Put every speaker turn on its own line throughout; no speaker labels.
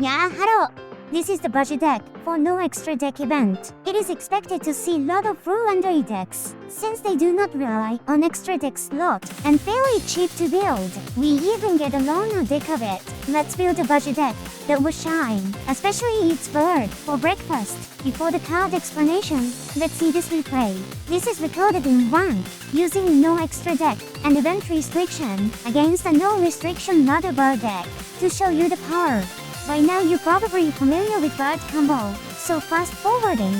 Yeah, hello! This is the budget deck for no extra deck event. It is expected to see lot of Floowandereeze decks, since they do not rely on extra deck slot and fairly cheap to build. We even get a loaner deck of it. Let's build a budget deck that will shine, especially eats bird for breakfast. Before the card explanation, let's see this replay. This is recorded in rank, using no extra deck and event restriction against a no restriction mother bird deck to show you the power. By now you're probably familiar with bird combo, so fast forwarding.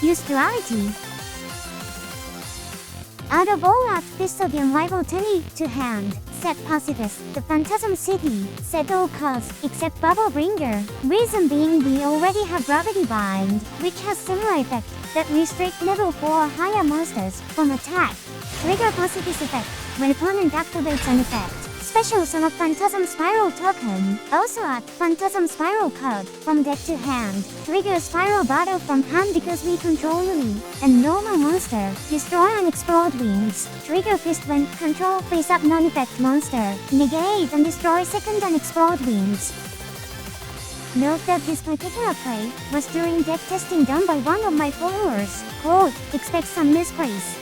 Use duality. Out of all art Fistodian rival 10 to hand, set Pacifist, the Phantasm City, set all cards except Bubble Bringer. Reason being we already have Gravity Bind, which has similar effect that restrict level 4 or higher monsters from attack. Trigger Pacifist effect when opponent activates an effect. Special Son of Phantasm Spiral token. Also add Phantasm Spiral card from deck to hand. Trigger Spiral Battle from hand because we control Yumi and normal monster. Destroy and explode wings. Trigger Fist when control face-up non-effect monster. Negate and destroy second and explode wings. Note that this particular play was during deck testing done by one of my followers. Quote, expect some misplays.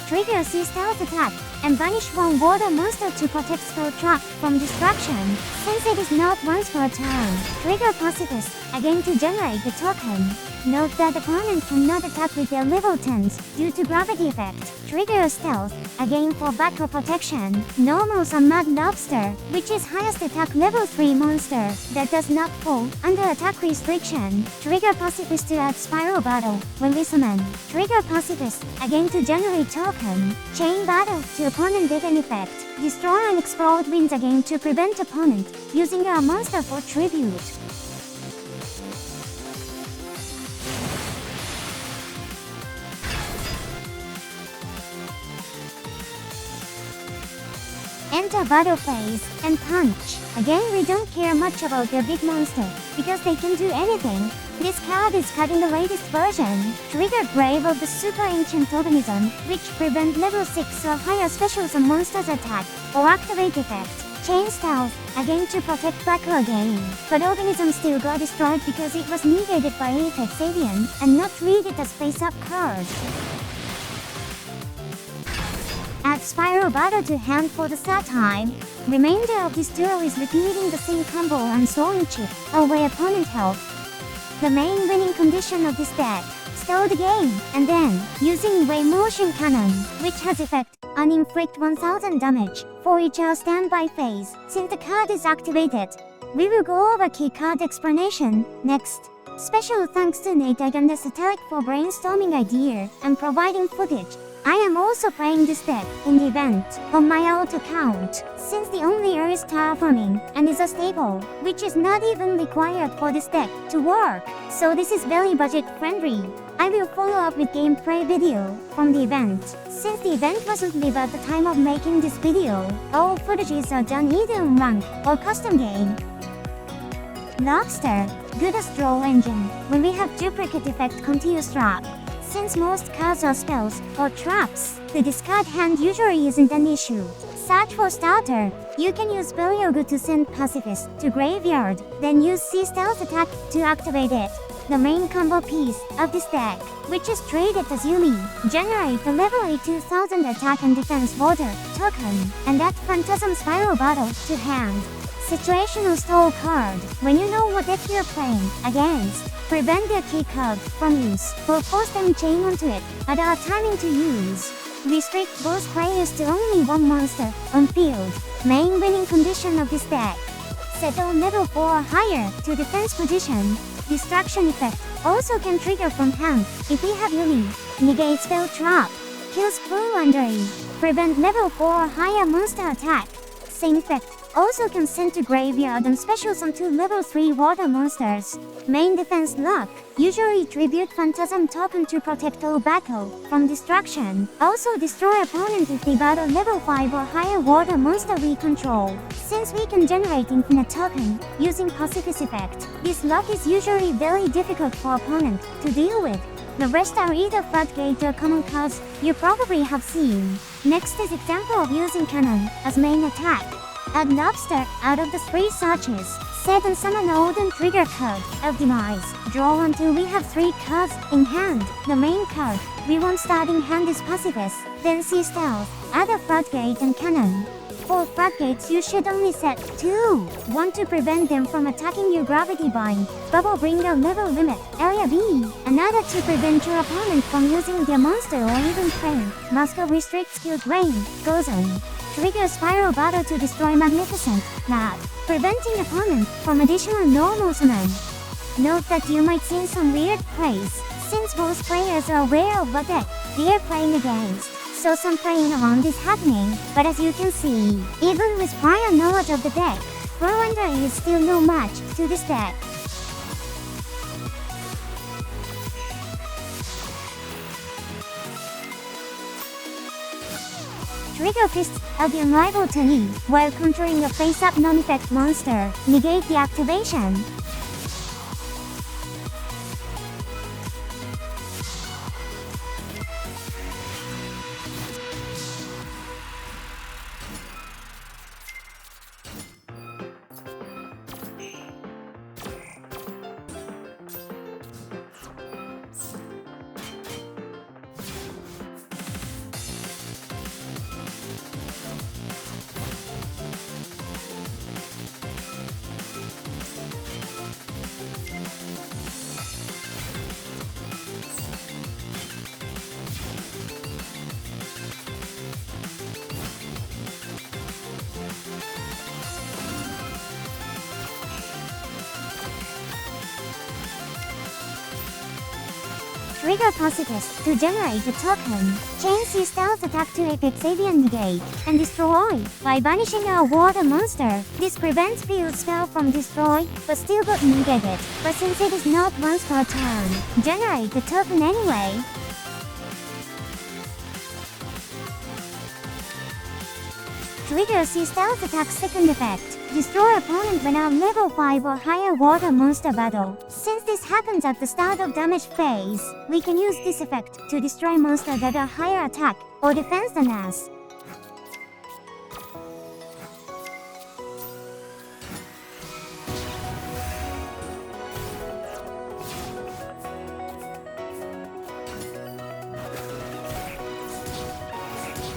Trigger Sea Stealth attack and banish one water monster to protect spell trap from destruction, since it is not once per turn. Trigger Pacifist, again to generate the token. Note that opponent cannot attack with their level 10s due to gravity effect. Trigger Stealth, again for backup protection. Normals are Mud Lobster, which is highest attack level 3 monster that does not fall under attack restriction. Trigger Pacifist to add Spiral Battle when we summon. Trigger Pacifist, again to generate token. Chain Battle to opponent get an effect. Destroy and explode wins again to prevent opponent using a monster for tribute. Enter battle phase and punch. Again we don't care much about their big monster because they can do anything. This card is cut in the latest version. Trigger Grave of the Super Ancient Organism, which prevent level 6 or higher specials on monsters attack or activate effect. Chain Stealth, again to protect Backer again. But Organism still got destroyed because it was negated by Apex Alien and not treated as face-up card. Add Spiral Battle to hand for the third time. Remainder of this duel is repeating the same combo and Soaring Chip, away opponent health. The main winning condition of this deck, stall the game, and then, using Wave Motion Cannon, which has effect on inflict 1000 damage for each standby phase, since the card is activated. We will go over key card explanation next. Special thanks to Nate and the Satellite for brainstorming idea and providing footage. I am also playing this deck in the event on my alt account, since the only error is terraforming and is a staple, which is not even required for this deck to work, so this is very budget friendly. I will follow up with gameplay video from the event. Since the event wasn't live at the time of making this video, all footages are done either on rank or custom game. Lobster, good as draw engine, when we have duplicate effect continuous trap. Since most cards are spells or traps, the discard hand usually isn't an issue. Search for starter. You can use Beliogu to send Pacifist to graveyard, then use Sea Stealth attack to activate it. The main combo piece of this deck, which is traded as Yumi, generate the level 8 2000 attack and defense water token, and add Phantasm Spiral Battle to hand. Situational stall card, when you know what deck you're playing against. Prevent their key card from use, or force them chain onto it at our timing to use. Restrict both players to only one monster on field. Main winning condition of this deck. Settle level 4 or higher to defense position. Distraction effect also can trigger from hand if we have Yumi. Negate spell trap. Kills Floowandereeze. Prevent level 4 or higher monster attack. Same effect. Also can send to graveyard and specials on 2 level 3 water monsters. Main defense lock, usually tribute Phantasm token to protect all battle from destruction. Also destroy opponent if they battle level 5 or higher water monster we control. Since we can generate infinite token using Pacifist effect, this lock is usually very difficult for opponent to deal with. The rest are either floodgate or common cards you probably have seen. Next is example of using cannon as main attack. Add lobster out of the 3 searches. Set and summon Odin trigger card, Eudemon. Draw until we have 3 cards in hand. The main card we want starting hand is Sacrofiz, then see stealth, add a floodgate and cannon. For floodgates you should only set 2. One to prevent them from attacking your gravity bind, bubble RiNGO level limit, area B. Another to prevent your opponent from using their monster or even train. Muscle restrict skilled rain, goes on. Trigger spiral battle to destroy magnificent, mad, preventing opponent from additional normal summon. Note that you might see some weird plays, since both players are aware of what deck they are playing against. So some playing around is happening, but as you can see, even with prior knowledge of the deck, Floowandereeze still no match to this deck. Trigger Fist, again rival to E, while countering a face-up non-effect monster, negate the activation. Trigger Sacrofiz to generate a token. Change your stealth attack to Apex Avian negate and destroy by banishing a water monster. This prevents field spell from destroy, but still got negated. But since it is not once per turn, generate the token anyway. Trigger C stealth attack second effect. Destroy opponent when on level 5 or higher water monster battle. Since this happens at the start of damage phase, we can use this effect to destroy monsters that are higher attack or defense than us.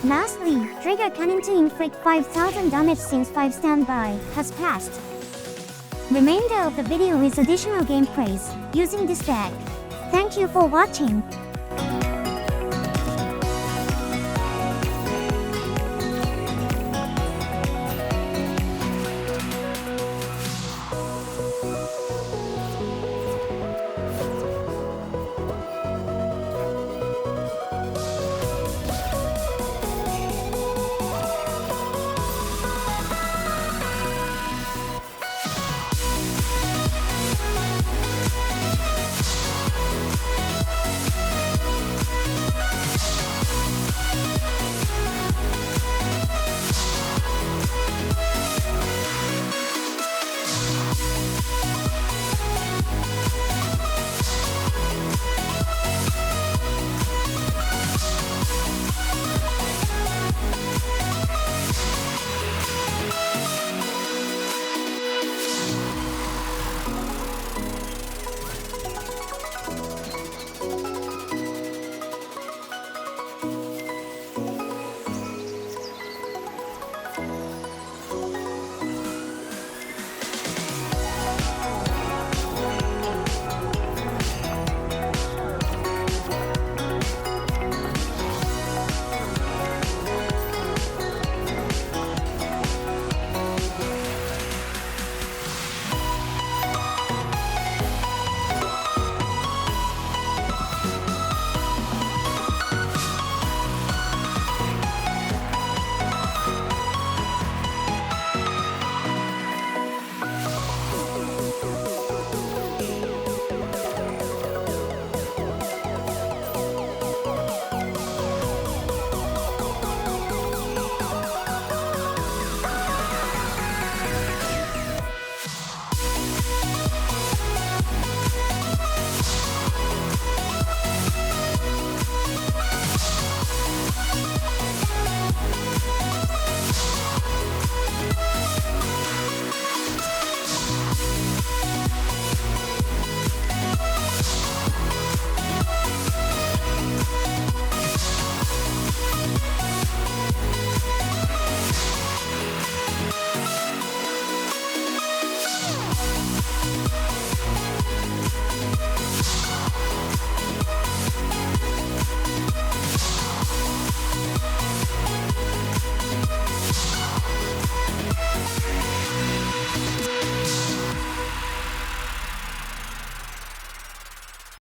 Lastly, trigger cannon to inflict 5000 damage since 5 standby has passed. Remainder of the video is additional gameplays using this deck. Thank you for watching.